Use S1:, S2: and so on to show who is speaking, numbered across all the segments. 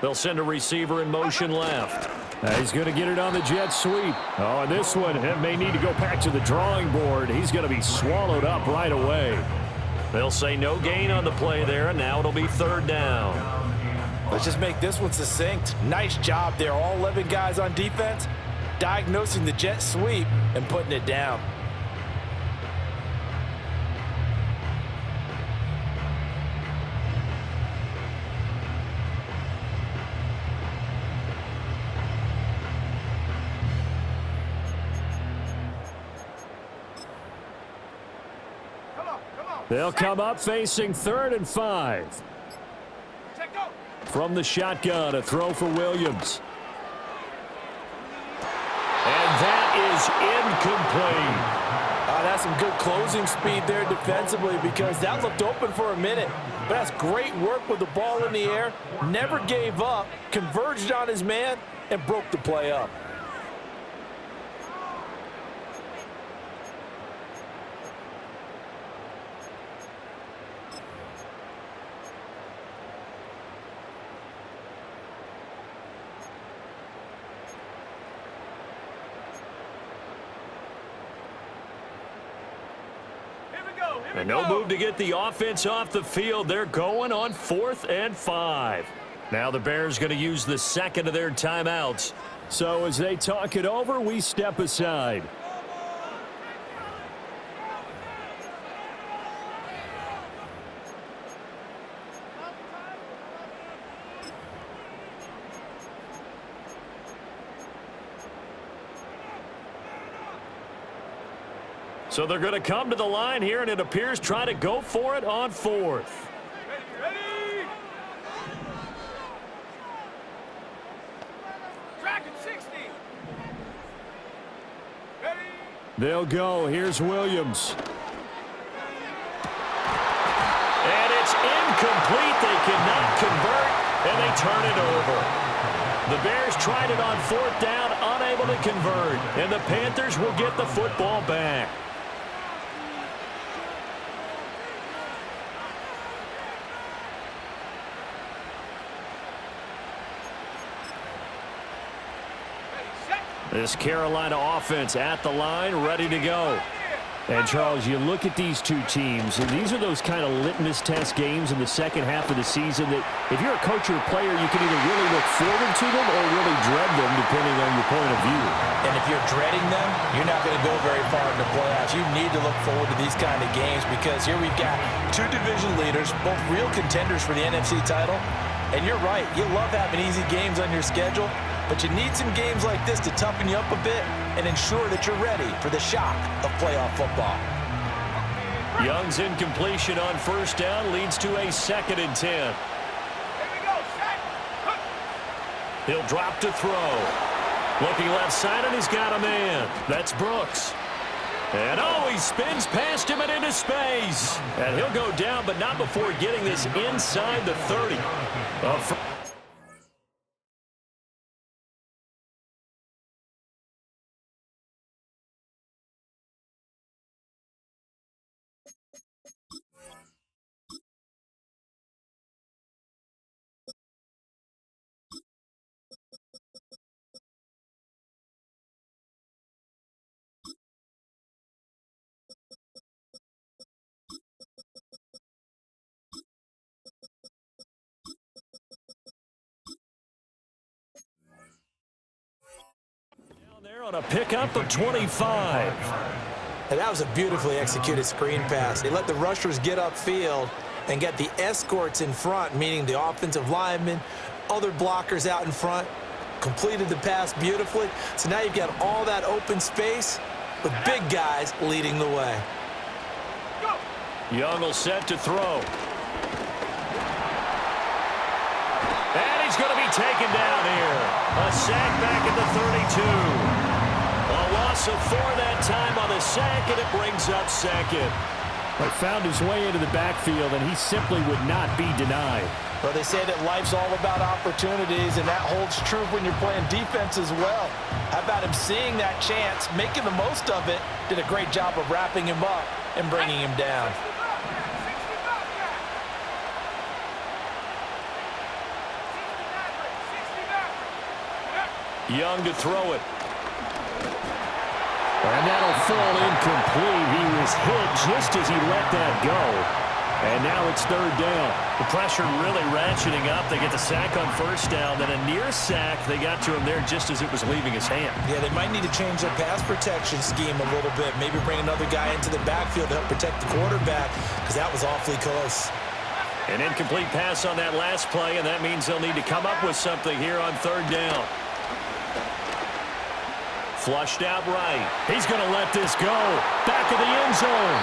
S1: They'll send a receiver in motion left.
S2: He's going to get it on the jet sweep. Oh, and this one may need to go back to the drawing board. He's going to be swallowed up right away.
S1: They'll say no gain on the play there, and now it'll be third down.
S3: Let's just make this one succinct. Nice job there, all 11 guys on defense, diagnosing the jet sweep and putting it down.
S2: They'll come up facing 3rd and 5. From the shotgun, a throw for Williams.
S1: And that is incomplete.
S3: That's some good closing speed there defensively because that looked open for a minute. But that's great work with the ball in the air. Never gave up, converged on his man, and broke the play up.
S1: And no move to get the offense off the field. They're going on 4th and 5. Now the Bears going to use the second of their timeouts.
S2: So as they talk it over, we step aside.
S1: So they're going to come to the line here, and it appears try to go for it on 4th.
S4: Ready. Track at 60. Ready.
S2: They'll go. Here's Williams.
S1: And it's incomplete. They cannot convert, and they turn it over. The Bears tried it on 4th down, unable to convert, and the Panthers will get the football back. This Carolina offense at the line, ready to go.
S2: And, Charles, you look at these two teams, and these are those kind of litmus test games in the second half of the season that if you're a coach or a player, you can either really look forward to them or really dread them, depending on your point of view.
S3: And if you're dreading them, you're not going to go very far in the playoffs. You need to look forward to these kind of games because here we've got two division leaders, both real contenders for the NFC title. And you're right, you love having easy games on your schedule, but you need some games like this to toughen you up a bit and ensure that you're ready for the shock of playoff football.
S1: Young's incompletion on 1st down leads to a 2nd and 10.
S4: Here we go, set.
S1: He'll drop to throw. Looking left side, and he's got a man. That's Brooks. And he spins past him and into space. And he'll go down, but not before getting this inside the 30. There on a pickup of 25.
S3: And that was a beautifully executed screen pass. They let the rushers get upfield and get the escorts in front, meaning the offensive linemen, other blockers out in front, completed the pass beautifully. So now you've got all that open space with big guys leading the way.
S1: Young will set to throw. And he's going to be taken down here. A sack back at the 32. A loss of 4 that time on the sack, and it brings up 2nd.
S2: But found his way into the backfield, and he simply would not be denied.
S3: Well, they say that life's all about opportunities, and that holds true when you're playing defense as well. How about him seeing that chance, making the most of it, did a great job of wrapping him up and bringing him down.
S1: Young to throw it.
S2: And that'll fall incomplete. He was hit just as he let that go. And now it's third down.
S1: The pressure really ratcheting up. They get the sack on first down. Then a near sack. They got to him there just as it was leaving his hand.
S3: Yeah, they might need to change their pass protection scheme a little bit. Maybe bring another guy into the backfield to help protect the quarterback, because that was awfully close.
S1: An incomplete pass on that last play, and that means they'll need to come up with something here on third down. Flushed out right. He's going to let this go. Back of the end zone.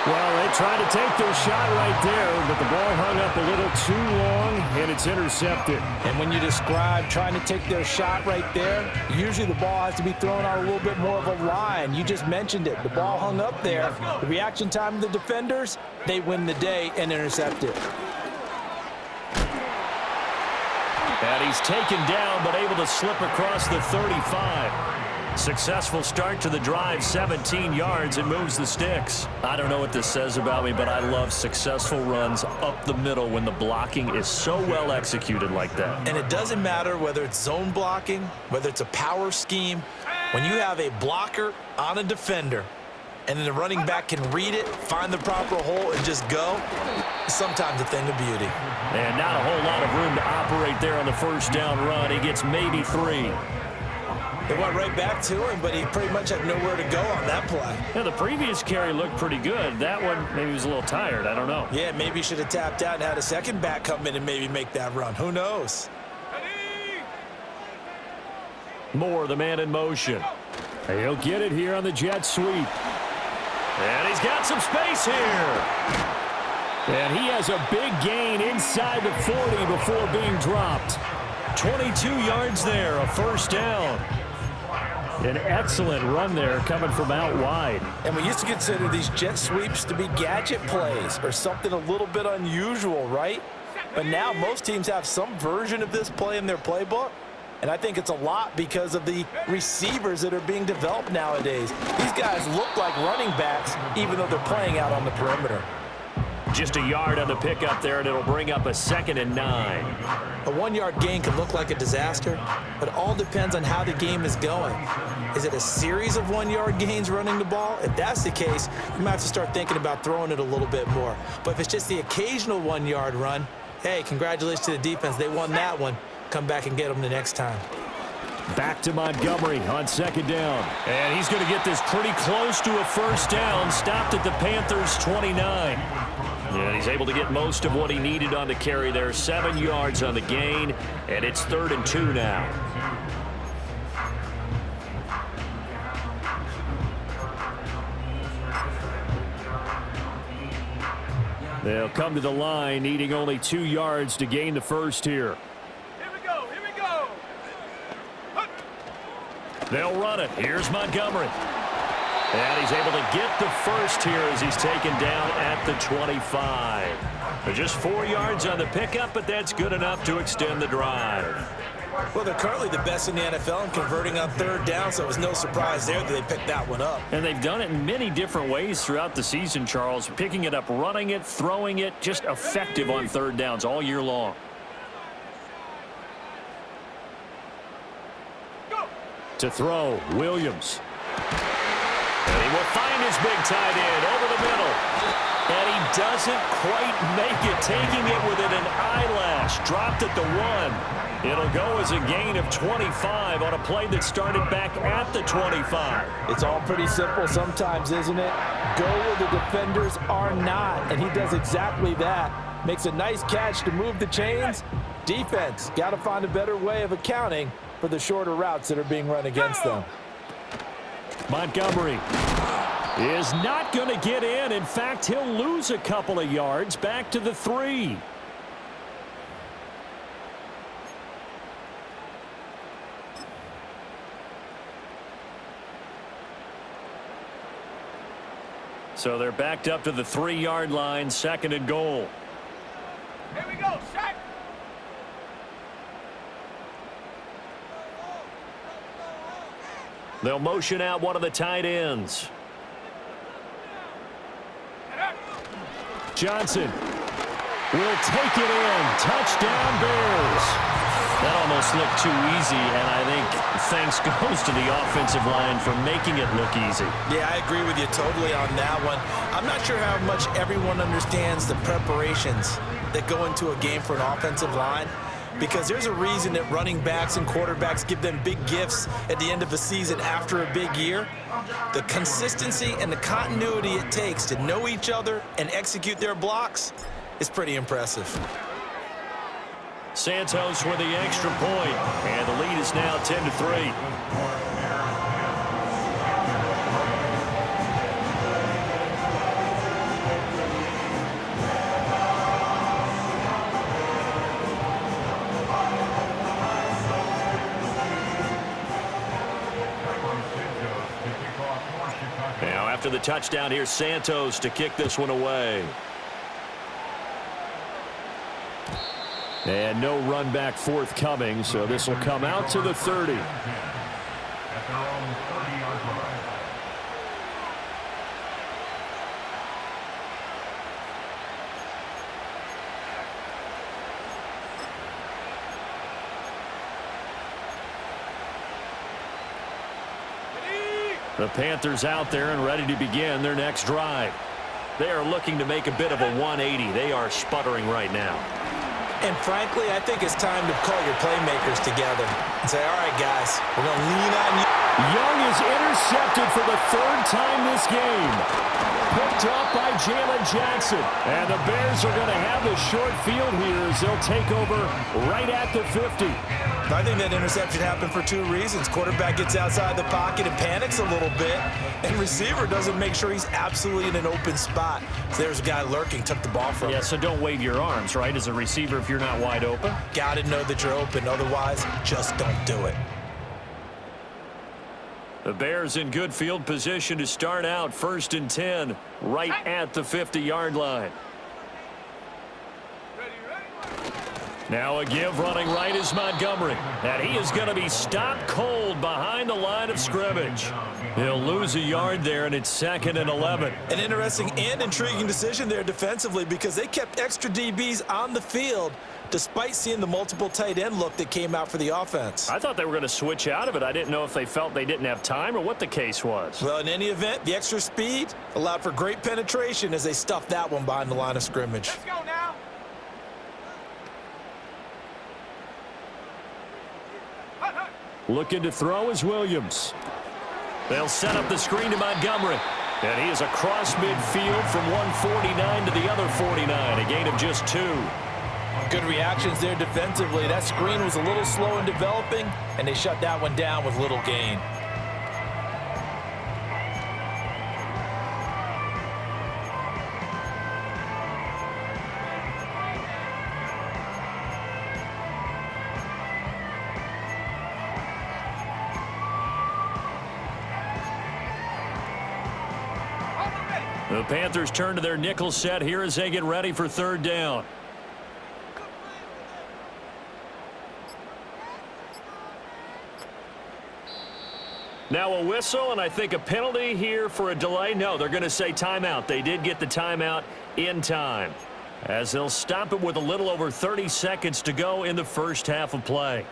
S2: Well, they tried to take their shot right there, but the ball hung up a little too long, and it's intercepted.
S3: And when you describe trying to take their shot right there, usually the ball has to be thrown on a little bit more of a line. You just mentioned it. The ball hung up there. The reaction time of the defenders, they win the day and intercept it.
S1: And he's taken down, but able to slip across the 35. Successful start to the drive, 17 yards, and moves the sticks. I don't know what this says about me, but I love successful runs up the middle when the blocking is so well executed like that.
S3: And it doesn't matter whether it's zone blocking, whether it's a power scheme. When you have a blocker on a defender, and then the running back can read it, find the proper hole, and just go, it's sometimes a thing of beauty.
S1: And not a whole lot of room to operate there on the first down run. He gets maybe 3.
S3: They went right back to him, but he pretty much had nowhere to go on that play.
S1: Yeah, the previous carry looked pretty good. That one, maybe he was a little tired. I don't know.
S3: Yeah, maybe he should have tapped out and had a second back come in and maybe make that run. Who knows?
S1: Moore, the man in motion.
S2: He'll get it here on the jet sweep.
S1: And he's got some space here.
S2: And he has a big gain inside the 40 before being dropped.
S1: 22 yards there, a first down.
S2: An excellent run there coming from out wide.
S3: And we used to consider these jet sweeps to be gadget plays or something a little bit unusual, right? But now most teams have some version of this play in their playbook. And I think it's a lot because of the receivers that are being developed nowadays. These guys look like running backs even though they're playing out on the perimeter.
S1: Just a yard on the pickup there, and it'll bring up a 2nd and 9.
S3: A 1-yard gain can look like a disaster, but it all depends on how the game is going. Is it a series of 1-yard gains running the ball? If that's the case, you might have to start thinking about throwing it a little bit more. But if it's just the occasional 1-yard run, hey, congratulations to the defense. They won that one. Come back and get them the next time.
S2: Back to Montgomery on 2nd down.
S1: And he's going to get this pretty close to a first down. Stopped at the Panthers' 29. And he's able to get most of what he needed on the carry there. 7 yards on the gain, and it's 3rd and 2 now.
S2: They'll come to the line, needing only 2 yards to gain the first here.
S4: Here we go, here we go.
S1: They'll run it. Here's Montgomery. And he's able to get the first here as he's taken down at the 25. Just 4 yards on the pickup, but that's good enough to extend the drive.
S3: Well, they're currently the best in the NFL in converting on 3rd down, so it was no surprise there that they picked that one up.
S1: And they've done it in many different ways throughout the season, Charles. Picking it up, running it, throwing it, just effective on 3rd downs all year long.
S4: Go.
S2: To throw, Williams.
S1: And he will find his big tight end over the middle. And he doesn't quite make it, taking it within an eyelash. Dropped at the 1. It'll go as a gain of 25 on a play that started back at the 25.
S3: It's all pretty simple sometimes, isn't it? Go where the defenders are not, and he does exactly that. Makes a nice catch to move the chains. Defense, got to find a better way of accounting for the shorter routes that are being run against them.
S2: Montgomery is not going to get in. In fact, he'll lose a couple of yards back to the 3.
S1: So they're backed up to the 3-yard line, 2nd and goal.
S4: Here we go, sack.
S1: They'll motion out one of the tight ends.
S2: Johnson. will take it in. Touchdown, Bears.
S1: That almost looked too easy, and I think thanks goes to the offensive line for making it look easy.
S3: Yeah, I agree with you totally on that one. I'm not sure how much everyone understands the preparations that go into a game for an offensive line, because there's a reason that running backs and quarterbacks give them big gifts at the end of a season after a big year. The consistency and the continuity it takes to know each other and execute their blocks is pretty impressive.
S1: Santos with the extra point, and the lead is now 10-3. Now after the touchdown, here's Santos to kick this one away.
S2: And no run back forthcoming, so this will come out to the 30.
S1: The Panthers out there and ready to begin their next drive. They are looking to make a bit of a 180. They are sputtering right now.
S3: And frankly, I think it's time to call your playmakers together and say, all right, guys, we're going to lean on you.
S2: Young is intercepted for the third time this game. Picked up by Jalen Jackson. And the Bears are going to have the short field here as they'll take over right at the 50.
S3: I think that interception happened for two reasons. Quarterback gets outside the pocket and panics a little bit, and receiver doesn't make sure he's absolutely in an open spot. So there's a guy lurking, took the ball from him.
S1: Yeah, so don't wave your arms, right, as a receiver if you're not wide open.
S3: Got to know that you're open. Otherwise, just don't do it.
S1: The Bears in good field position to start out 1st and 10 right at the 50-yard line. Now a give running right is Montgomery. And he is going to be stopped cold behind the line of scrimmage. He'll lose a yard there, and it's 2nd and 11.
S3: An interesting and intriguing decision there defensively, because they kept extra DBs on the field despite seeing the multiple tight end look that came out for the offense.
S1: I thought they were going to switch out of it. I didn't know if they felt they didn't have time or what the case was.
S3: Well, in any event, the extra speed allowed for great penetration as they stuffed that one behind the line of scrimmage.
S4: Let's go now.
S2: Looking to throw is Williams.
S1: They'll set up the screen to Montgomery. And he is across midfield from 149 to the other 49, a gain of just 2.
S3: Good reactions there defensively. That screen was a little slow in developing, and they shut that one down with little gain.
S1: The Panthers turn to their nickel set here as they get ready for 3rd down. Now a whistle, and I think a penalty here for a delay. No, they're going to say timeout. They did get the timeout in time, as they'll stop it with a little over 30 seconds to go in the first half of play.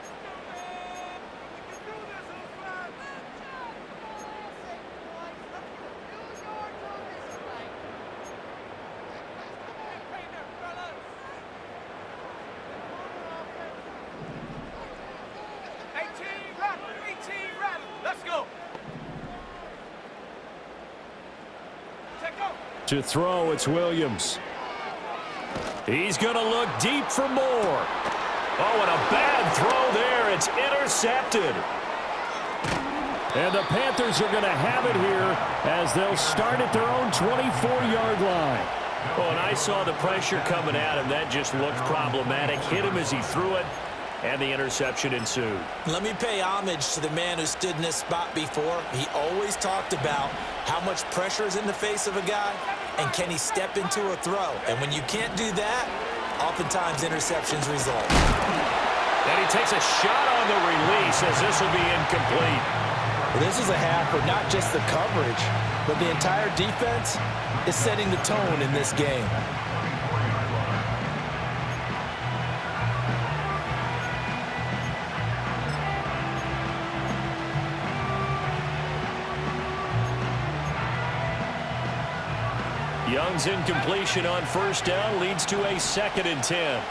S2: To throw, it's Williams.
S1: He's going to look deep for more. Oh, and a bad throw there. It's intercepted.
S2: And the Panthers are going to have it here as they'll start at their own 24-yard line.
S1: Oh, and I saw the pressure coming at him. That just looked problematic. Hit him as he threw it, and the interception ensued.
S3: Let me pay homage to the man who stood in this spot before. He always talked about how much pressure is in the face of a guy, and can he step into a throw. And when you can't do that, oftentimes interceptions result.
S1: And he takes a shot on the release as this will be incomplete.
S3: Well, this is a half where not just the coverage, but the entire defense is setting the tone in this game.
S1: Young's incompletion on first down leads to a 2nd and 10.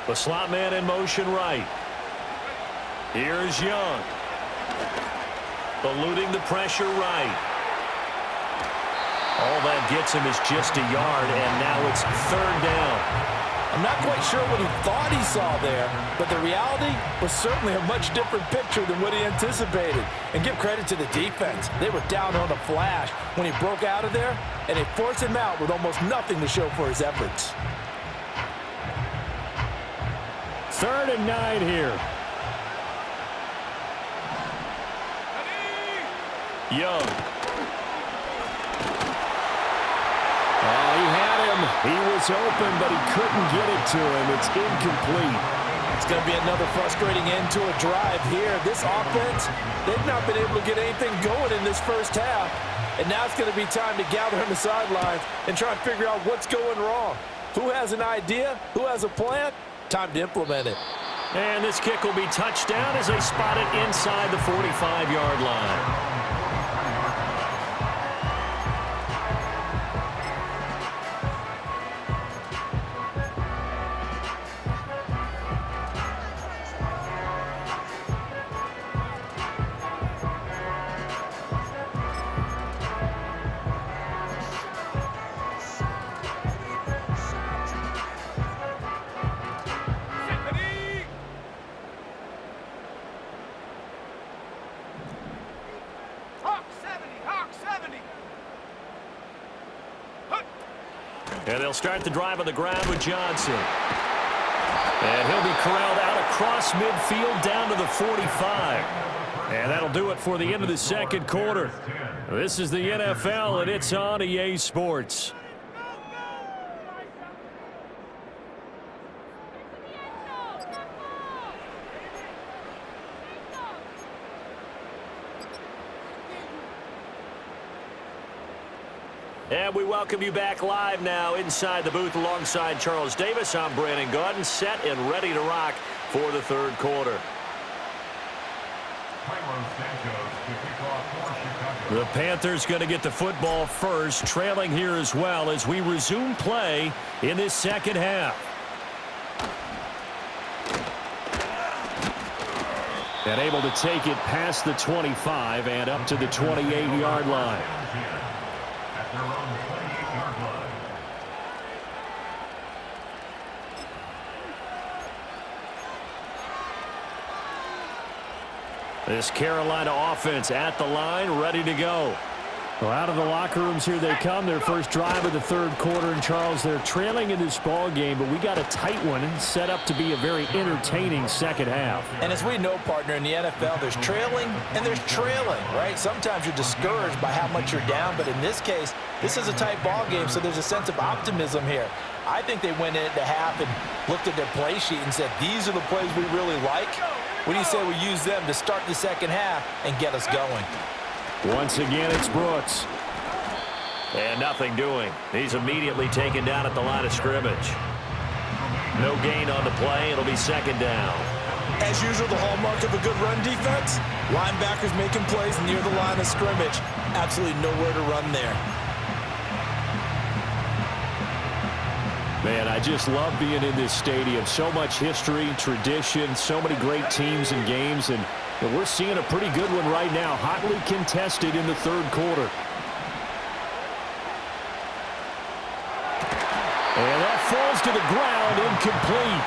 S1: The slot man in motion right. Here's Young. Eluding the pressure right. All that gets him is just a yard, and now it's 3rd down.
S3: I'm not quite sure what he thought he saw there, but the reality was certainly a much different picture than what he anticipated. And give credit to the defense. They were down on a flash when he broke out of there, and they forced him out with almost nothing to show for his efforts.
S2: 3rd and 9 here.
S1: Young.
S2: Oh, he had him. He was open, but he couldn't get it to him. It's incomplete.
S3: It's going to be another frustrating end to a drive here. This offense, they've not been able to get anything going in this first half. And now it's going to be time to gather on the sidelines and try and figure out what's going wrong. Who has an idea? Who has a plan? Time to implement it.
S1: And this kick will be touchdown as they spot it inside the 45-yard line. And they'll start the drive on the ground with Johnson. And he'll be corralled out across midfield down to the 45. And that'll do it for the end of the 2nd quarter. This is the NFL, and it's on EA Sports. And we welcome you back live now inside the booth alongside Charles Davis. I'm Brandon Gaudin, set and ready to rock for the 3rd quarter. The Panthers going to get the football first, trailing here as well as we resume play in this 2nd half. And able to take it past the 25 and up to the 28-yard line. This Carolina offense at the line, ready to go.
S2: Well, out of the locker rooms here they come. Their first drive of the 3rd quarter. And, Charles, they're trailing in this ball game, but we got a tight one set up to be a very entertaining 2nd half.
S3: And as we know, partner, in the NFL, there's trailing and there's trailing, right? Sometimes you're discouraged by how much you're down, but in this case, this is a tight ball game, so there's a sense of optimism here. I think they went into half and looked at their play sheet and said, these are the plays we really like. What do you say we use them to start the 2nd half and get us going?
S2: Once again, it's Brooks.
S1: And nothing doing. He's immediately taken down at the line of scrimmage. No gain on the play. It'll be 2nd down.
S3: As usual, the hallmark of a good run defense, linebackers making plays near the line of scrimmage. Absolutely nowhere to run there.
S2: Man, I just love being in this stadium. So much history, tradition, so many great teams and games, and we're seeing a pretty good one right now, hotly contested in the 3rd quarter. And that falls to the ground, incomplete.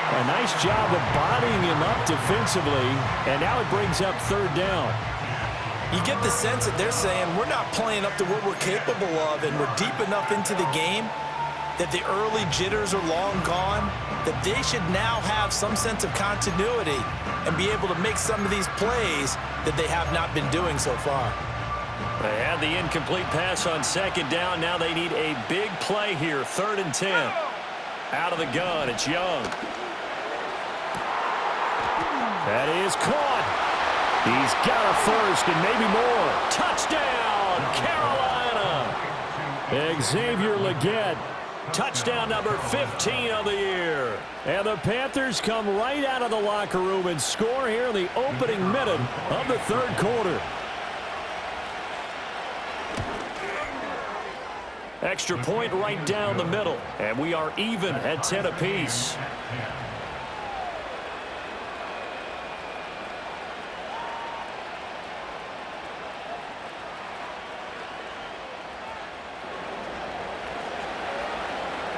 S2: A nice job of bodying him up defensively, and now it brings up 3rd down.
S3: You get the sense that they're saying we're not playing up to what we're capable of, and we're deep enough into the game that the early jitters are long gone, that they should now have some sense of continuity and be able to make some of these plays that they have not been doing so far.
S1: They had the incomplete pass on 2nd down. Now they need a big play here, 3rd and 10. Out of the gun, it's Young.
S2: That is caught. He's got a first and maybe more.
S1: Touchdown, Carolina!
S2: Xavier Legette.
S1: Touchdown number 15 of the year.
S2: And the Panthers come right out of the locker room and score here in the opening minute of the 3rd quarter.
S1: Extra point right down the middle. And we are even at 10 apiece.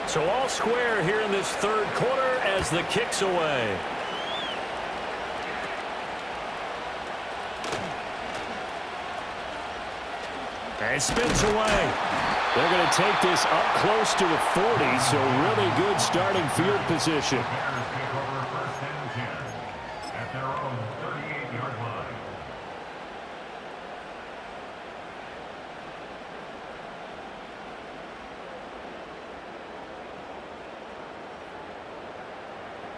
S1: So all square here in this third quarter as the kick's away. And spins away.
S2: They're going to take this up close to the 40, so really good starting field position.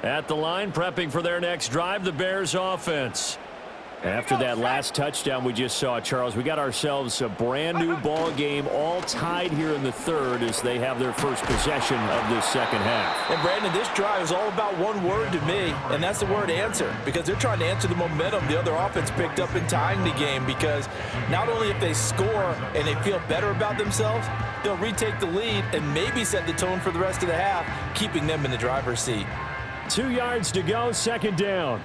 S1: At the line, prepping for their next drive, the Bears offense.
S2: After that last touchdown we just saw, Charles, we got ourselves a brand-new ball game, all tied here in the third as they have their first possession of this second half.
S3: And, Brandon, this drive is all about one word to me, and that's the word answer, because they're trying to answer the momentum the other offense picked up in tying the game, because not only if they score and they feel better about themselves, they'll retake the lead and maybe set the tone for the rest of the half, keeping them in the driver's seat.
S2: 2 yards to go, second down.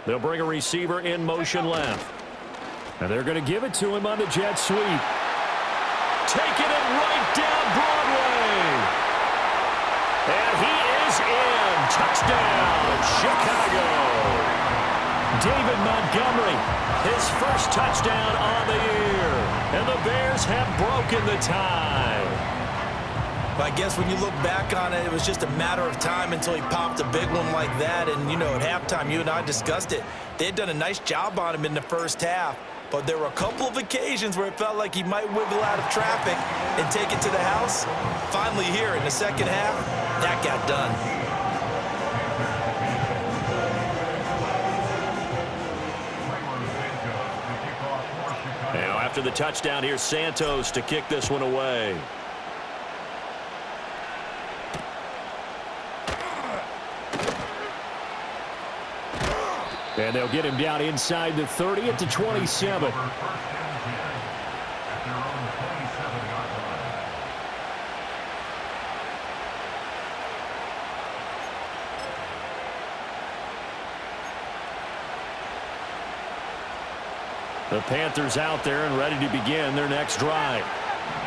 S1: They'll bring a receiver in motion left.
S2: And they're going to give it to him on the jet sweep.
S1: Taking it right down Broadway. And he is in. Touchdown, Chicago. David Montgomery, his first touchdown on the year. And the Bears have broken the tie.
S3: But I guess when you look back on it, it was just a matter of time until he popped a big one like that. And, you know, at halftime, you and I discussed it. They had done a nice job on him in the first half. But there were a couple of occasions where it felt like he might wiggle out of traffic and take it to the house. Finally here in the second half, that got done.
S1: Now after the touchdown, here's Santos to kick this one away.
S2: And they'll get him down inside the 30 at the 27.
S1: The Panthers out there and ready to begin their next drive.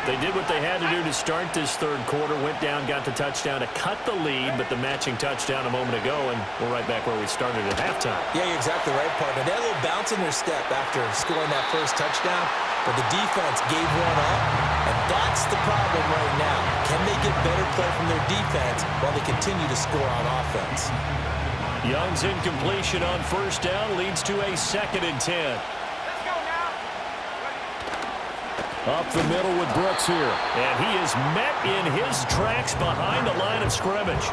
S1: They did what they had to do to start this third quarter, went down, got the touchdown to cut the lead, but the matching touchdown a moment ago, and we're right back where we started at halftime.
S3: Yeah, you're exactly right, partner. They had a little bounce in their step after scoring that first touchdown, but the defense gave one up, and that's the problem right now. Can they get better play from their defense while they continue to score on offense?
S1: Young's incompletion on first down leads to a 2nd and 10.
S2: Up the middle with Brooks here.
S1: And he is met in his tracks behind the line of scrimmage.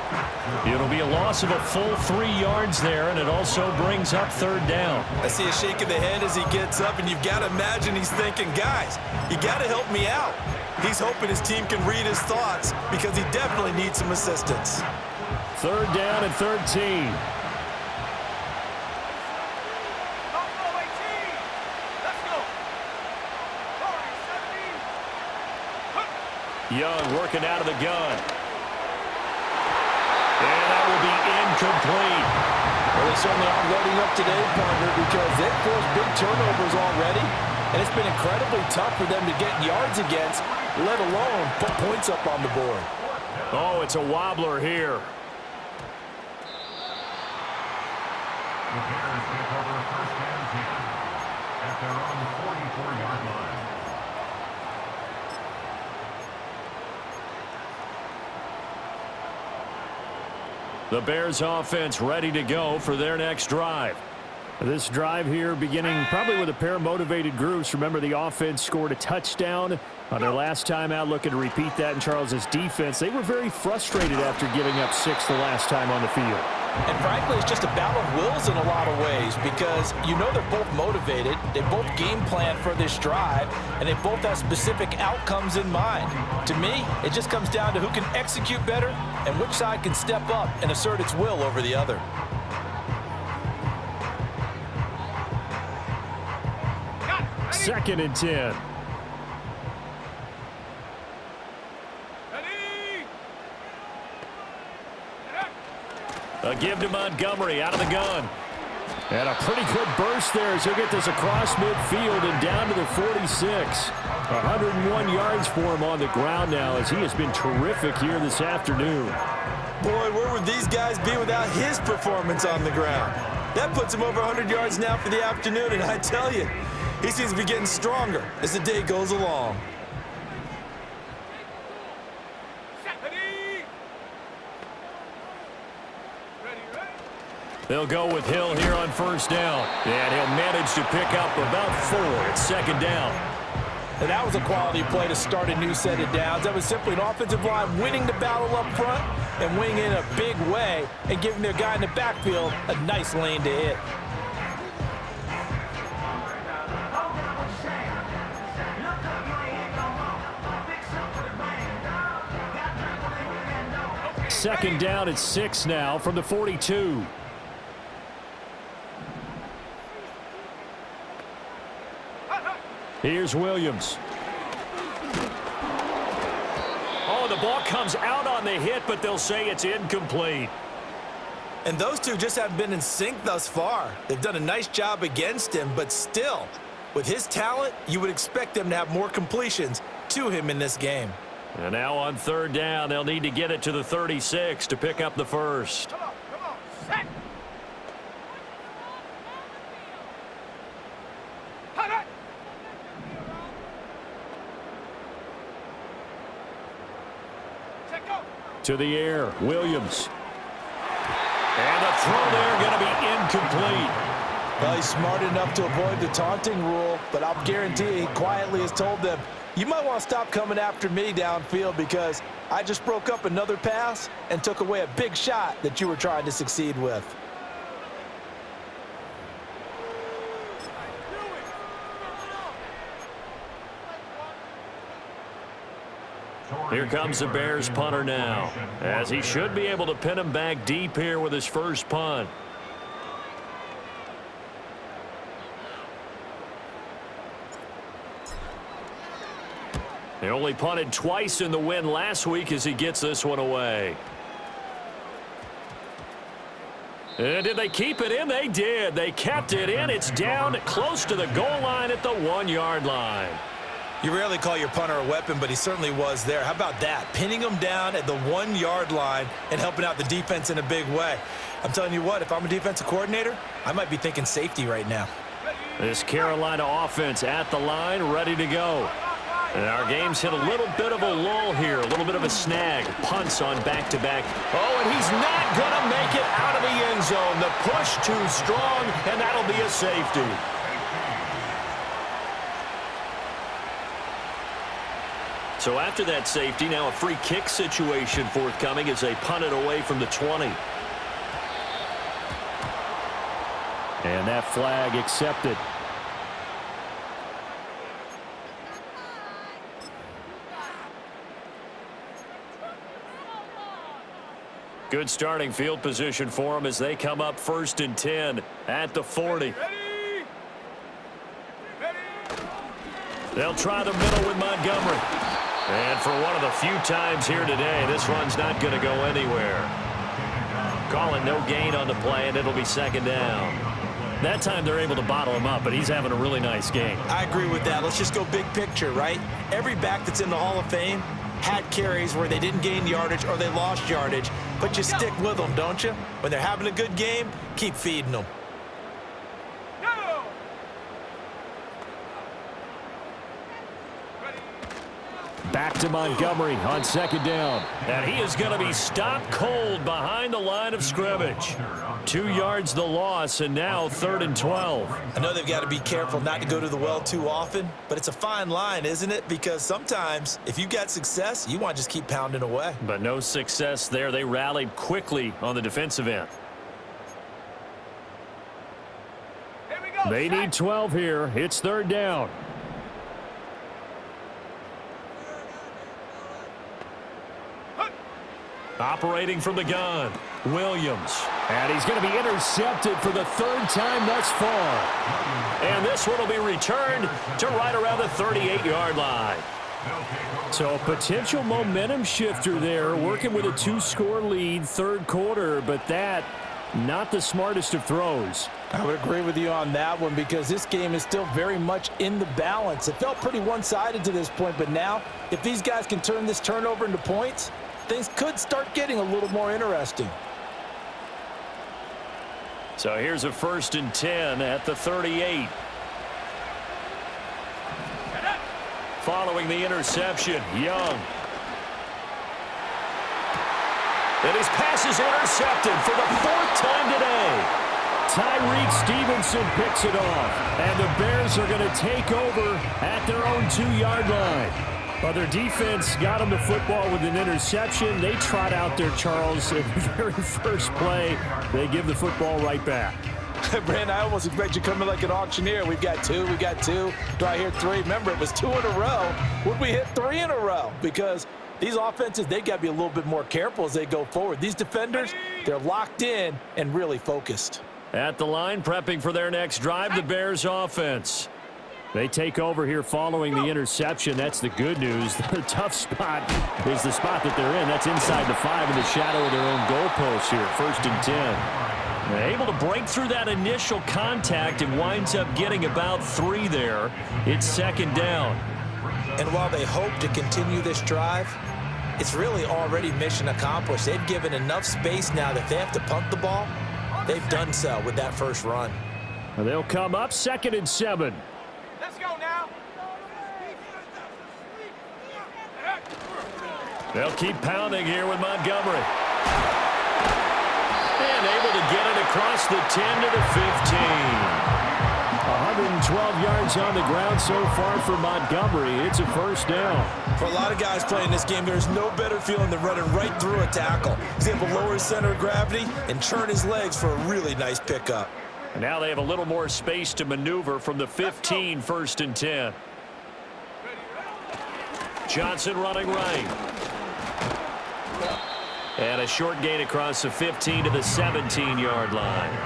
S1: It'll be a loss of a full 3 yards there, and it also brings up third down.
S3: I see a shake of the head as he gets up, and you've got to imagine he's thinking, guys, you got to help me out. He's hoping his team can read his thoughts because he definitely needs some assistance.
S2: Third down and 13.
S1: Young working out of the gun. And that will be incomplete.
S3: Well, they certainly aren't letting up today, partner, because they've forced big turnovers already, and it's been incredibly tough for them to get yards against, let alone put points up on the board.
S1: Oh, it's a wobbler here.
S5: The Bears take over first and 10 at their own 44-yard line.
S1: The Bears offense ready to go for their next drive.
S2: This drive here beginning probably with a pair of motivated groups. Remember, the offense scored a touchdown on their last time out, looking to repeat that in Charles's defense. They were very frustrated after giving up 6 the last time on the field.
S3: And frankly, it's just a battle of wills in a lot of ways because you know they're both motivated, they both game plan for this drive, and they both have specific outcomes in mind. To me, it just comes down to who can execute better and which side can step up and assert its will over the other.
S2: 2nd and 10. A give to Montgomery out of the gun. And a pretty good burst there as he'll get this across midfield and down to the 46. 101 yards for him on the ground now as he has been terrific here this afternoon.
S3: Boy, where would these guys be without his performance on the ground? That puts him over 100 yards now for the afternoon, and I tell you, he seems to be getting stronger as the day goes along.
S2: They'll go with Hill here on 1st down. And he'll manage to pick up about 4 at 2nd down.
S3: And that was a quality play to start a new set of downs. That was simply an offensive line winning the battle up front and winning in a big way and giving their guy in the backfield a nice lane to hit.
S2: Second down at 6 now from the 42. Here's Williams.
S1: Oh, the ball comes out on the hit, but they'll say it's incomplete.
S3: And those two just haven't been in sync thus far. They've done a nice job against him, but still, with his talent, you would expect them to have more completions to him in this game.
S1: And now on 3rd down, they'll need to get it to the 36 to pick up the first.
S4: Come on, set.
S2: To the air, Williams.
S1: And the throw there going to be incomplete.
S3: Well, he's smart enough to avoid the taunting rule, but I'll guarantee he quietly has told them, you might want to stop coming after me downfield because I just broke up another pass and took away a big shot that you were trying to succeed with.
S1: Here comes the Bears punter now, as he should be able to pin him back deep here with his first punt. They only punted twice in the win last week as he gets this one away. And did they keep it in? They did. They kept it in. It's down close to the goal line at the 1-yard line.
S3: You rarely call your punter a weapon, but he certainly was there. How about that? Pinning him down at the 1-yard line and helping out the defense in a big way. I'm telling you what, if I'm a defensive coordinator, I might be thinking safety right now.
S1: This Carolina offense at the line, ready to go. And our game's hit a little bit of a lull here, a little bit of a snag. Punts on back-to-back. Oh, and he's not going to make it out of the end zone. The push too strong, and that'll be a safety. So after that safety, now a free kick situation forthcoming as they punt it away from the 20.
S2: And that flag accepted.
S1: Good starting field position for them as they come up 1st and 10 at the 40. They'll try the middle with Montgomery. And for one of the few times here today, this run's not going to go anywhere. Calling no gain on the play, and it'll be 2nd down. That time they're able to bottle him up, but he's having a really nice game.
S3: I agree with that. Let's just go big picture, right? Every back that's in the Hall of Fame had carries where they didn't gain yardage or they lost yardage, but you stick with them, don't you? When they're having a good game, keep feeding them.
S2: Back to Montgomery on 2nd down.
S1: And he is going to be stopped cold behind the line of scrimmage. 2 yards the loss, and now 3rd and 12.
S3: I know they've got to be careful not to go to the well too often, but it's a fine line, isn't it? Because sometimes if you've got success, you want to just keep pounding away.
S1: But no success there. They rallied quickly on the defensive end.
S2: They need 12 here. It's 3rd down.
S1: Operating from the gun, Williams.
S2: And he's going to be intercepted for the third time thus far.
S1: And this one will be returned to right around the 38-yard line.
S2: So a potential momentum shifter there, working with a 2-score lead, third quarter, but that, not the smartest of throws.
S3: I would agree with you on that one because this game is still very much in the balance. It felt pretty one-sided to this point, but now if these guys can turn this turnover into points, things could start getting a little more interesting.
S1: So here's a 1st and 10 at the 38. Following the interception, Young. And his pass is intercepted for the 4th time today.
S2: Tyreek Stevenson picks it off, and the Bears are going to take over at their own 2-yard line. Well, their defense got them the football with an interception. They trot out there, Charles, at the very first play. They give the football right back.
S3: Brandon, I almost expect you to come in like an auctioneer. We've got 2, we got 2. Do I hear 3? Remember, it was 2 in a row. Would we hit 3 in a row? Because these offenses, they got to be a little bit more careful as they go forward. These defenders, they're locked in and really focused.
S1: At the line, prepping for their next drive, the Bears offense.
S2: They take over here following the interception. That's the good news. The tough spot is the spot that they're in. That's inside the 5 in the shadow of their own goalpost here. 1st and 10.
S1: They're able to break through that initial contact and winds up getting about 3 there. It's 2nd down.
S3: And while they hope to continue this drive, it's really already mission accomplished. They've given enough space now that if they have to punt the ball, they've done so with that first run.
S2: Well, they'll come up 2nd and 7.
S4: Let's go now.
S1: They'll keep pounding here with Montgomery. And able to get it across the 10 to the 15.
S2: 112 yards on the ground so far for Montgomery. It's a 1st down.
S3: For a lot of guys playing this game, there's no better feeling than running right through a tackle. He's able to lower his center of gravity and turn his legs for a really nice pickup.
S1: And now they have a little more space to maneuver from the 15, 1st and 10. Johnson running right. And a short gain across the 15 to the 17-yard line.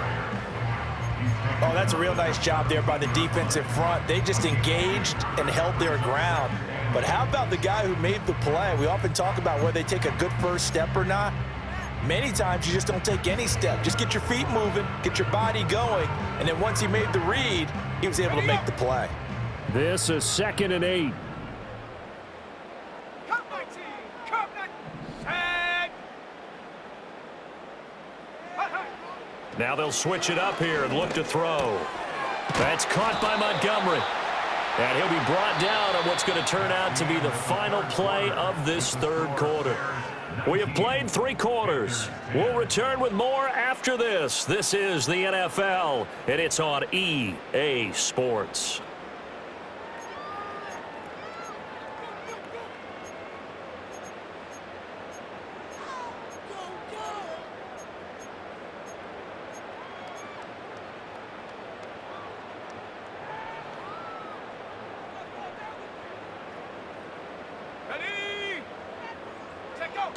S3: Oh, that's a real nice job there by the defensive front. They just engaged and held their ground. But how about the guy who made the play? We often talk about whether they take a good first step or not. Many times you just don't take any step. Just get your feet moving, get your body going, and then once he made the read, he was able to make the play.
S2: This is 2nd and 8.
S4: Come, my team. Come, my set.
S1: Now they'll switch it up here and look to throw. That's caught by Montgomery. And he'll be brought down on what's going to turn out to be the final play of this 3rd quarter. We have played 3 quarters. We'll return with more after this. This is the NFL, and it's on EA Sports.
S4: Ready? Set, go.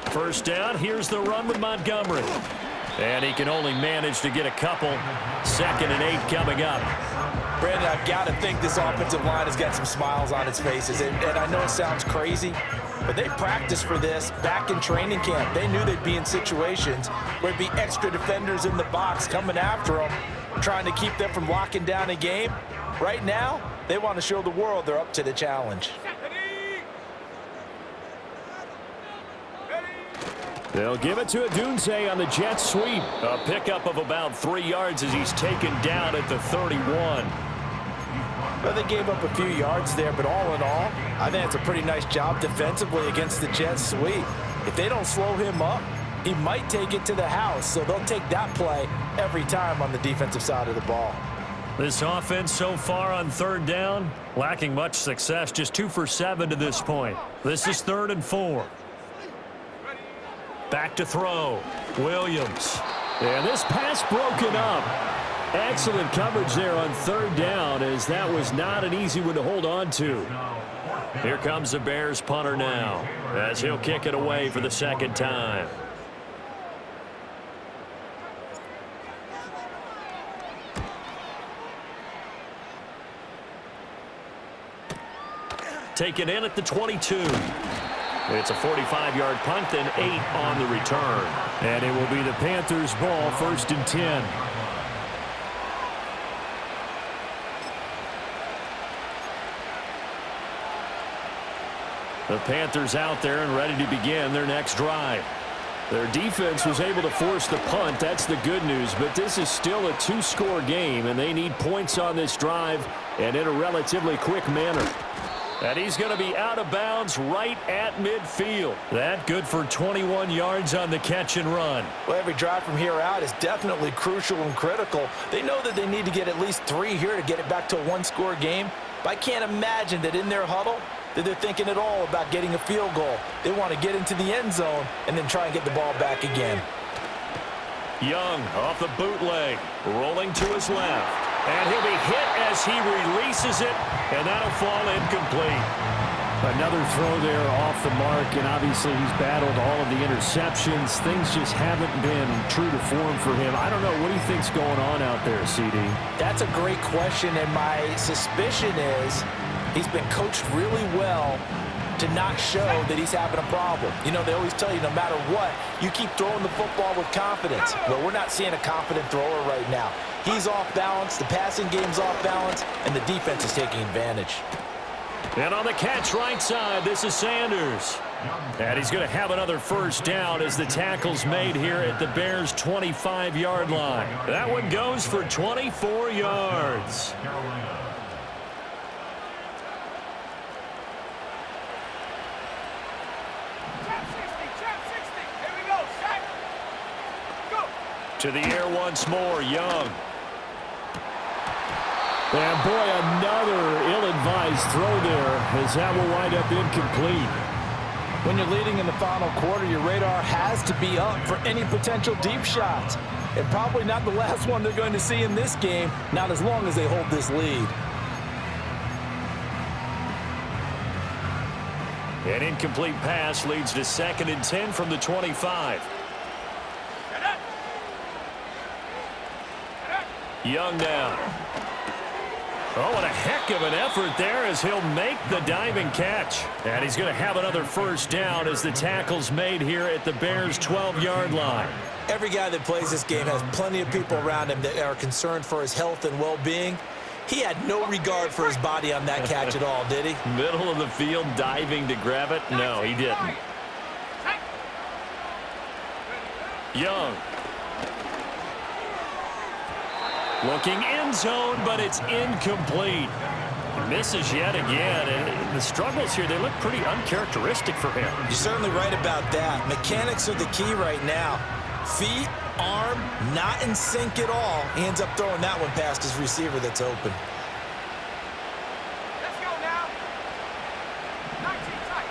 S1: 1st down, here's the run with Montgomery. And he can only manage to get a couple. 2nd and 8 coming up.
S3: Brandon, I've got to think this offensive line has got some smiles on its faces. And I know it sounds crazy, but they practiced for this back in training camp. They knew they'd be in situations where there'd be extra defenders in the box coming after them, trying to keep them from locking down a game. Right now, they want to show the world they're up to the challenge.
S2: They'll give it to Adunze on the jet sweep.
S1: A pickup of about 3 yards as he's taken down at the 31.
S3: Well, they gave up a few yards there, but all in all, I think it's a pretty nice job defensively against the jet sweep. If they don't slow him up, he might take it to the house, so they'll take that play every time on the defensive side of the ball.
S1: This offense so far on 3rd down, lacking much success, just 2 for 7 to this point. This is 3rd and 4. Back to throw. Williams.
S2: And this pass broken up. Excellent coverage there on 3rd down, as that was not an easy one to hold on to.
S1: Here comes the Bears punter now, as he'll kick it away for the second time. Taken in at the 22. It's a 45-yard punt, then 8 on the return.
S2: And it will be the Panthers' ball, 1st and 10.
S1: The Panthers out there and ready to begin their next drive. Their defense was able to force the punt. That's the good news. But this is still a 2-score game, and they need points on this drive and in a relatively quick manner. And he's going to be out of bounds right at midfield. That good for 21 yards on the catch and run.
S3: Well, every drive from here out is definitely crucial and critical. They know that they need to get at least 3 here to get it back to a 1-score game. But I can't imagine that in their huddle that they're thinking at all about getting a field goal. They want to get into the end zone and then try and get the ball back again.
S1: Young off the bootleg, rolling to his left. And he'll be hit as he releases it, and that'll fall incomplete.
S2: Another throw there off the mark, and obviously he's battled all of the interceptions. Things just haven't been true to form for him. I don't know. What do you think's going on out there, CD?
S3: That's a great question, and my suspicion is he's been coached really well to not show that he's having a problem. You know, they always tell you no matter what, you keep throwing the football with confidence. Well, we're not seeing a confident thrower right now. He's off balance, the passing game's off balance, and the defense is taking advantage.
S1: And on the catch right side, this is Sanders. And he's going to have another first down as the tackle's made here at the Bears' 25-yard line. That one goes for 24 yards. To the air once more, Young.
S2: And boy, another ill-advised throw there as that will wind up incomplete.
S3: When you're leading in the final quarter, your radar has to be up for any potential deep shots. And probably not the last one they're going to see in this game, not as long as they hold this lead.
S1: An incomplete pass leads to 2nd and 10 from the 25. Young now. Oh, what a heck of an effort there as he'll make the diving catch. And he's going to have another first down as the tackle's made here at the Bears' 12-yard line.
S3: Every guy that plays this game has plenty of people around him that are concerned for his health and well-being. He had no regard for his body on that catch at all, did he?
S1: Middle of the field diving to grab it? No, he didn't. Young. Looking end zone, but it's incomplete. He misses yet again, and the struggles here, they look pretty uncharacteristic for him.
S3: You're certainly right about that. Mechanics are the key right now. Feet, arm, not in sync at all. He ends up throwing that one past his receiver that's open.
S4: Let's go now. 19 tight.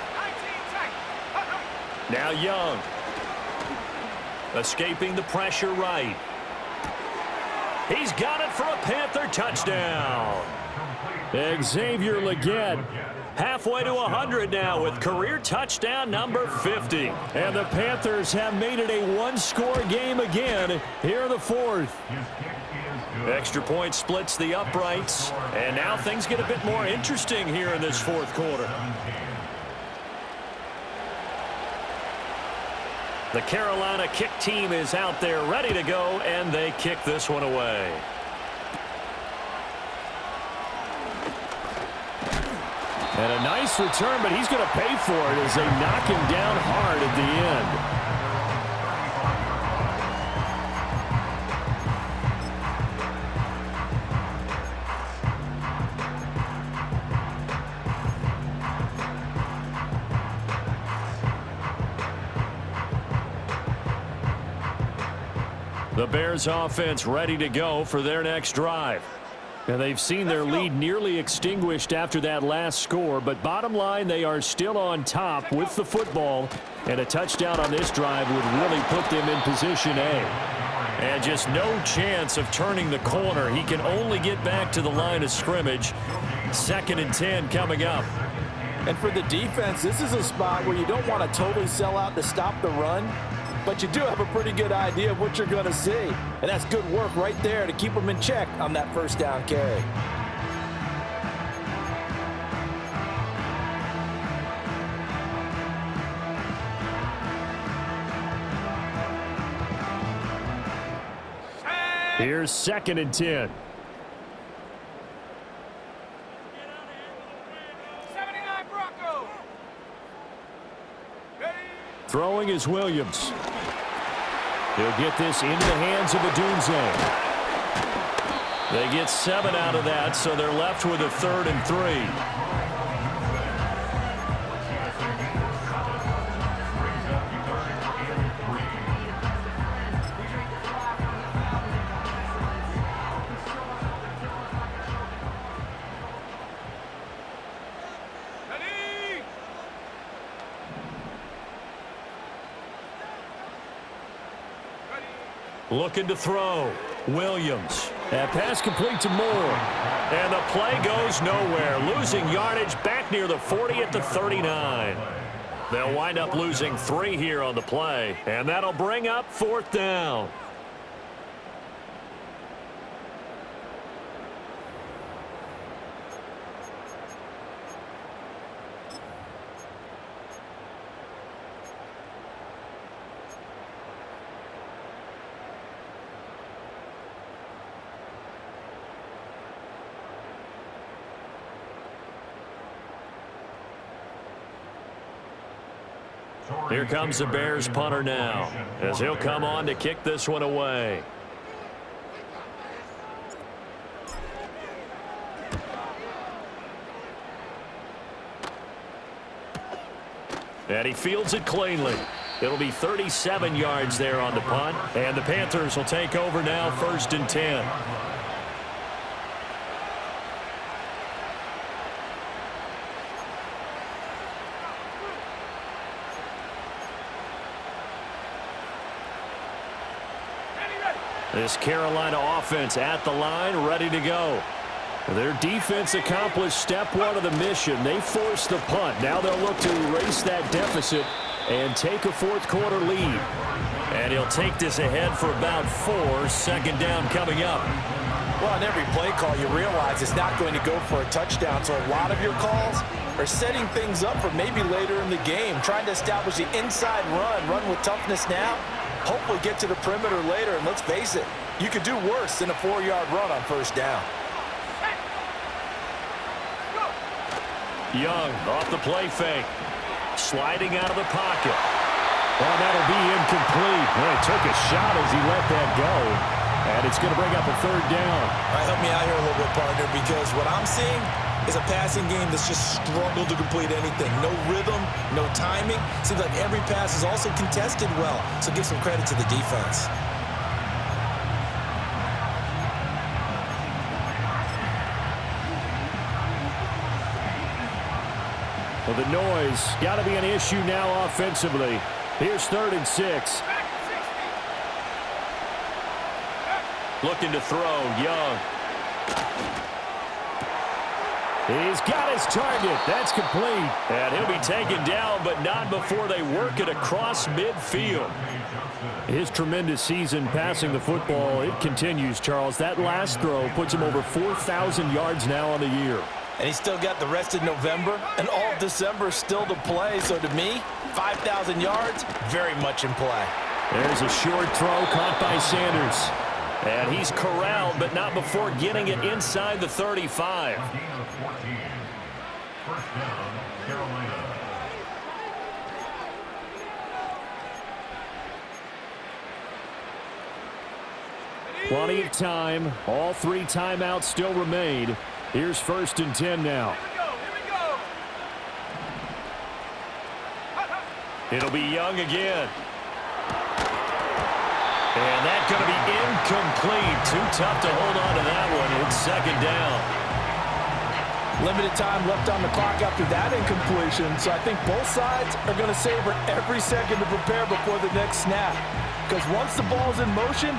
S1: Now Young. Escaping the pressure right. He's got it for a Panther touchdown.
S2: Xavier Legette
S1: Halfway to 100 now with career touchdown number 50.
S2: And the Panthers have made it a one-score game again here in the fourth.
S1: Extra point splits the uprights. And now things get a bit more interesting here in this fourth quarter. The Carolina kick team is out there ready to go, and they kick this one away.
S2: And a nice return, but he's going to pay for it as they knock him down hard at the end. The Bears offense ready to go for their next drive. And they've seen their lead nearly extinguished after that last score, but bottom line, they are still on top with the football, and a touchdown on this drive would really put them in position A.
S1: And just no chance of turning the corner. He can only get back to the line of scrimmage. 2nd and 10 coming up.
S3: And for the defense, this is a spot where you don't want to totally sell out to stop the run, but you do have a pretty good idea of what you're going to see. And that's good work right there to keep them in check on that first down carry.
S2: Here's 2nd and 10.
S4: 79 Bronco.
S2: Throwing is Williams. He'll get this into the hands of Odunze.
S1: They get 7 out of that, so they're left with a 3rd and 3. Looking to throw. Williams.
S2: That pass complete to Moore.
S1: And the play goes nowhere. Losing yardage back near the 40 at the 39. They'll wind up losing 3 here on the play. And that'll bring up 4th down. Here comes the Bears punter now, as he'll come on to kick this one away. And he fields it cleanly. It'll be 37 yards there on the punt, and the Panthers will take over now, 1st and 10. This Carolina offense at the line, ready to go. Their defense accomplished step 1 of the mission. They forced the punt. Now they'll look to erase that deficit and take a 4th quarter lead. And he'll take this ahead for about 4. 2nd down coming up.
S3: Well, on every play call, you realize it's not going to go for a touchdown. So a lot of your calls are setting things up for maybe later in the game, trying to establish the inside run with toughness now. Hopefully get to the perimeter later, and let's face it, you could do worse than a 4-yard run on 1st down.
S1: Young off the play fake. Sliding out of the pocket.
S2: Well, that'll be incomplete. Well, he took a shot as he let that go. And it's going to bring up a 3rd down.
S3: All right, help me out here a little bit, partner, because what I'm seeing is a passing game that's just struggled to complete anything. No rhythm, no timing. Seems like every pass is also contested well, so give some credit to the defense.
S2: Well, the noise got to be an issue now offensively. Here's 3rd and 6.
S1: Looking to throw, Young.
S2: He's got his target. That's complete.
S1: And he'll be taken down, but not before they work it across midfield.
S2: His tremendous season passing the football, it continues, Charles. That last throw puts him over 4,000 yards now on the year.
S3: And he's still got the rest of November and all of December still to play. So to me, 5,000 yards, very much in play.
S2: There's a short throw caught by Sanders.
S1: And he's corralled, but not before getting it inside the 35.
S5: Gain of 14. 1st down, Carolina.
S2: Plenty of time. All 3 timeouts still remain. Here's 1st and 10 now.
S1: It'll be Young again. And that's going to be incomplete. Too tough to hold on to that one. It's 2nd down.
S3: Limited time left on the clock after that incompletion, so I think both sides are going to savor every second to prepare before the next snap. Because once the ball's in motion,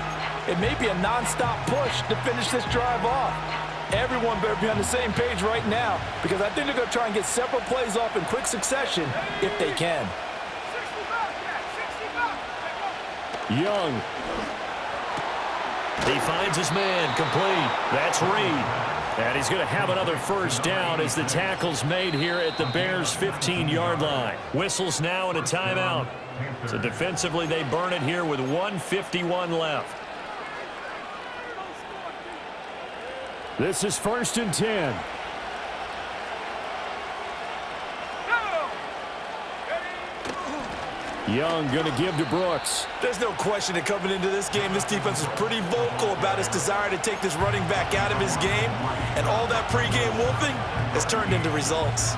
S3: it may be a non-stop push to finish this drive off. Everyone better be on the same page right now because I think they're going to try and get several plays off in quick succession if they can.
S4: 60 back,
S2: Young.
S1: He finds his man complete. That's Reed. And he's going to have another first down as the tackle's made here at the Bears' 15-yard line. Whistles now and a timeout. So defensively, they burn it here with 1:51 left.
S2: This is 1st and 10. Young going to give to Brooks.
S3: There's no question that coming into this game, this defense is pretty vocal about its desire to take this running back out of his game. And all that pregame wolfing has turned into results.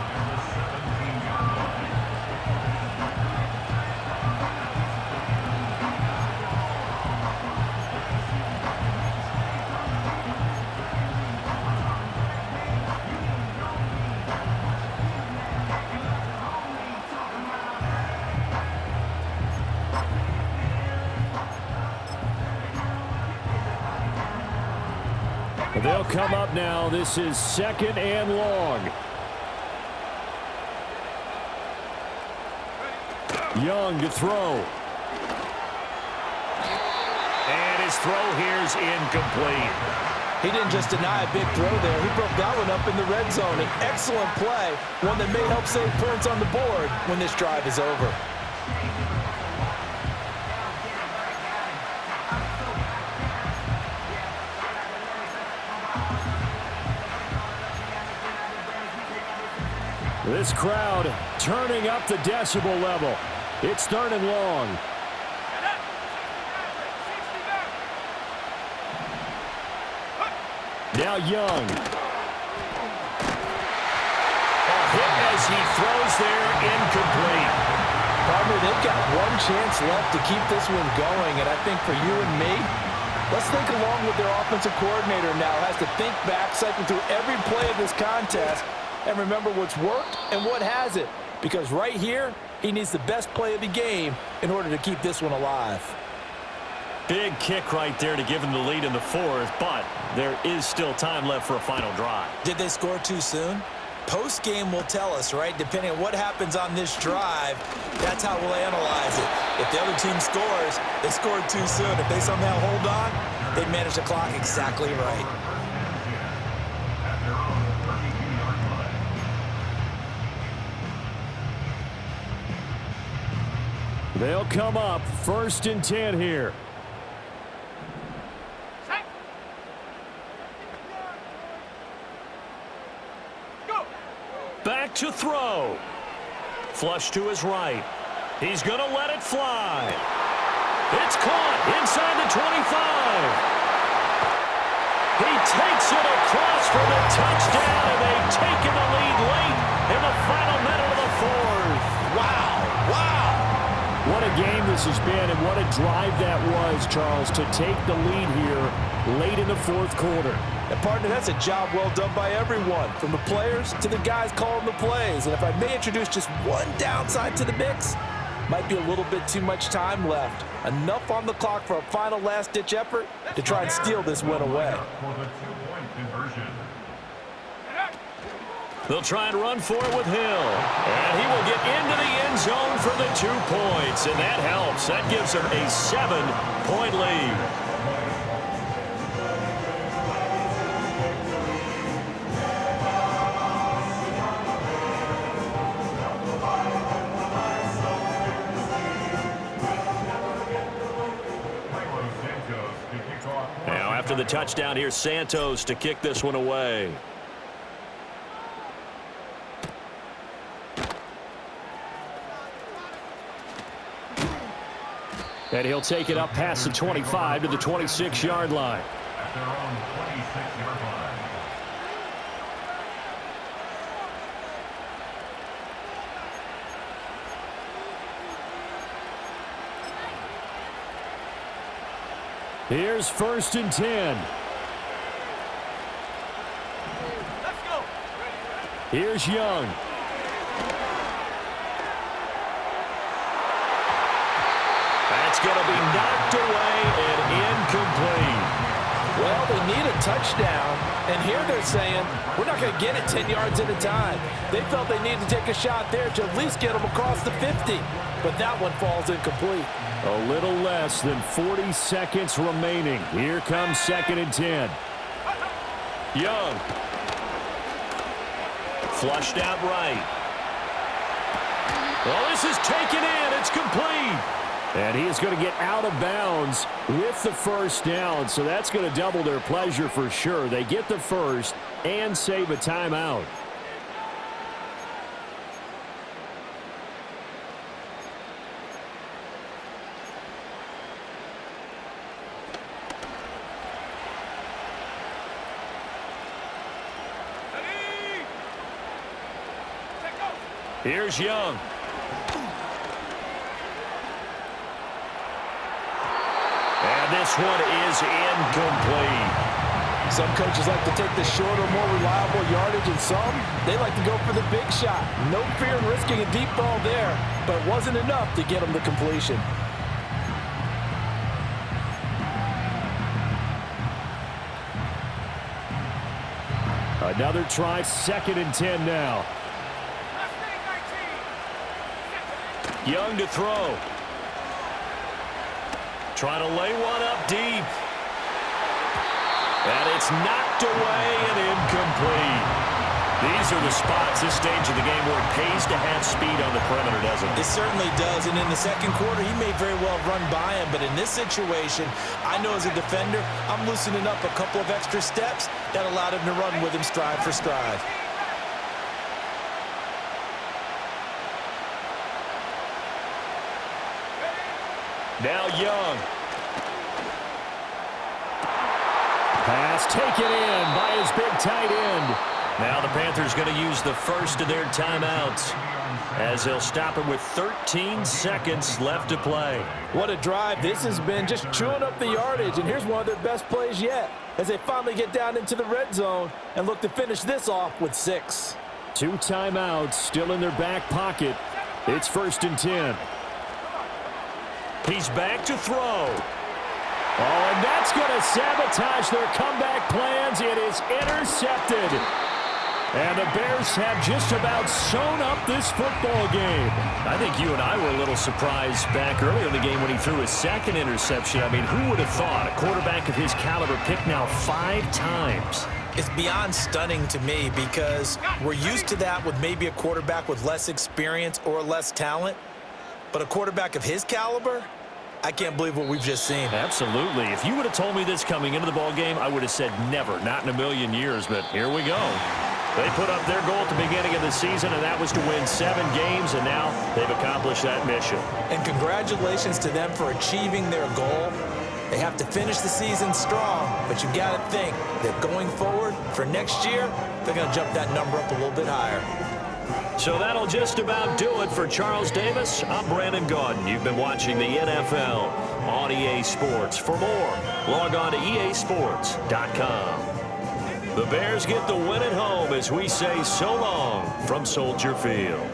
S2: They'll come up now. This is 2nd and long. Young to throw.
S1: And his throw here's incomplete.
S3: He didn't just deny a big throw there. He broke that one up in the red zone. An excellent play, one that may help save points on the board when this drive is over.
S2: This crowd turning up the decibel level. It's 3rd and long. Now Young.
S1: A hit as he throws there, incomplete.
S3: Partner, they've got one chance left to keep this one going, and I think for you and me, let's think along with their offensive coordinator now. Has to think back, cycle through every play of this contest, and remember what's worked and what hasn't. Because right here, he needs the best play of the game in order to keep this one alive.
S1: Big kick right there to give him the lead in the 4th, but there is still time left for a final drive.
S3: Did they score too soon? Post-game will tell us, right? Depending on what happens on this drive, that's how we'll analyze it. If the other team scores, they scored too soon. If they somehow hold on, they manage the clock exactly right.
S2: They'll come up 1st and 10 here.
S1: Back to throw. Flush to his right. He's going to let it fly. It's caught inside the 25. He takes it across for the touchdown, and they've taken the lead late in the final minute of the 4th.
S3: Wow, wow.
S2: What a game this has been, and what a drive that was, Charles, to take the lead here late in the 4th quarter.
S3: And partner, that's a job well done by everyone, from the players to the guys calling the plays. And if I may introduce just one downside to the mix, might be a little bit too much time left. Enough on the clock for a final last-ditch effort to try and steal this win away.
S5: For the 2-point conversion.
S1: They'll try and run for it with Hill. And he will get into the end zone for the 2 points. And that helps. That gives them a 7-point lead. Now after the touchdown, here's Santos to kick this one away.
S2: And he'll take it up past the 25 to the 26-yard line.
S5: At their own 26-yard line.
S2: Here's 1st and 10.
S4: Let's go.
S2: Here's Young.
S1: That's going to be knocked away and incomplete.
S3: Well, they need a touchdown, And here they're saying, we're not going to get it 10 yards at a time. They felt they needed to take a shot there to at least get them across the 50. But that one falls incomplete.
S2: A little less than 40 seconds remaining. Here comes 2nd and 10.
S1: Young. Flushed out right. Well, this is taken in. It's complete.
S2: And he is going to get out of bounds with the first down, so that's going to double their pleasure for sure. They get the first and save a timeout.
S1: Here's Young. And this one is incomplete.
S3: Some coaches like to take the shorter, more reliable yardage, and some, they like to go for the big shot. No fear in risking a deep ball there, but it wasn't enough to get them the completion.
S2: Another try, 2nd and 10 now.
S1: Young to throw. Trying to lay one up deep. And it's knocked away and incomplete. These are the spots, this stage of the game, where it pays to have speed on the perimeter, doesn't it?
S3: It certainly does, and in the second quarter, he may very well run by him, but in this situation, I know as a defender, I'm loosening up a couple of extra steps that allowed him to run with him stride for stride.
S1: Now Young.
S2: Pass taken in by his big tight end.
S1: Now the Panthers going to use the first of their timeouts as they'll stop it with 13 seconds left to play.
S3: What a drive this has been, just chewing up the yardage, and here's one of their best plays yet as they finally get down into the red zone and look to finish this off with 6.
S2: 2 timeouts still in their back pocket. It's 1st and 10.
S1: He's back to throw.
S2: Oh, and that's going to sabotage their comeback plans. It is intercepted. And the Bears have just about sewn up this football game.
S1: I think you and I were a little surprised back earlier in the game when he threw his 2nd interception. I mean, who would have thought a quarterback of his caliber picked now 5 times?
S3: It's beyond stunning to me because we're used to that with maybe a quarterback with less experience or less talent. But a quarterback of his caliber, I can't believe what we've just seen.
S1: Absolutely. If you would have told me this coming into the ball game, I would have said never, not in a million years. But here we go. They put up their goal at the beginning of the season, and that was to win 7 games, and now they've accomplished that mission.
S3: And congratulations to them for achieving their goal. They have to finish the season strong, but you've got to think that going forward for next year, they're going to jump that number up a little bit higher.
S1: So that'll just about do it for Charles Davis. I'm Brandon Gaudin. You've been watching the NFL on EA Sports. For more, log on to easports.com. The Bears get the win at home as we say so long from Soldier Field.